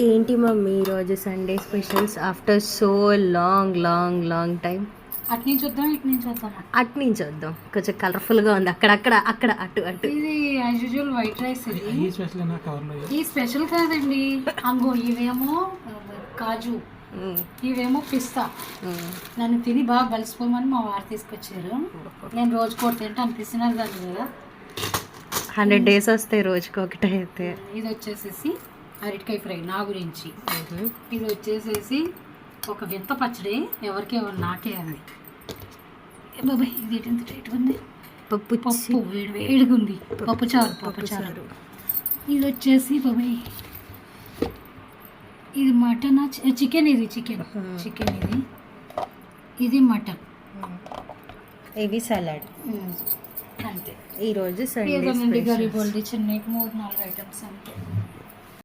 ఏంటి మమ్మీ ఈరోజు Sunday specials after so long long long time? అటు నుంచి వద్దాం, ఇటు నుంచి వద్దాం. అటు నుంచి వద్దాం, కొంచెం కలర్ఫుల్గా ఉంది. అక్కడక్కడ అక్కడ అటు అటు. ఇది యాజ్ యూజువల్ వైట్ రైస్. ఇది స్పెషల్ కాదండి. అంగో ఇవేమో కాజు, ఇవేమో పిస్తా. నన్ను తిని బాగా కలిసిపోమని మా వారు తీసుకొచ్చారు. నేను రోజు కోటి తింటే అనిపిస్తున్నారు కదా. 100 days వస్తాయి రోజుకి ఒకటి అయితే. ఇది వచ్చేసేసి అరటికాయ ఫ్రై నా గురించి. ఇది వచ్చేసేసి ఒక వింత పచ్చడి, ఎవరికి ఎవరు నాకే అది. బాబాయ్ ఇది ఎంత రేట్ ఉంది. పప్పు వేడిగా ఉంది. పప్పు చారు. ఇది వచ్చేసి బాబాయ్ ఇది మటన్ చికెన్. ఇది చికెన్ ఇది మటన్. ఇది సలాడ్. అంతే. ఈరోజు సండే గరిబోల్ది చిన్న 3-4 ఐటమ్స్ అంతే.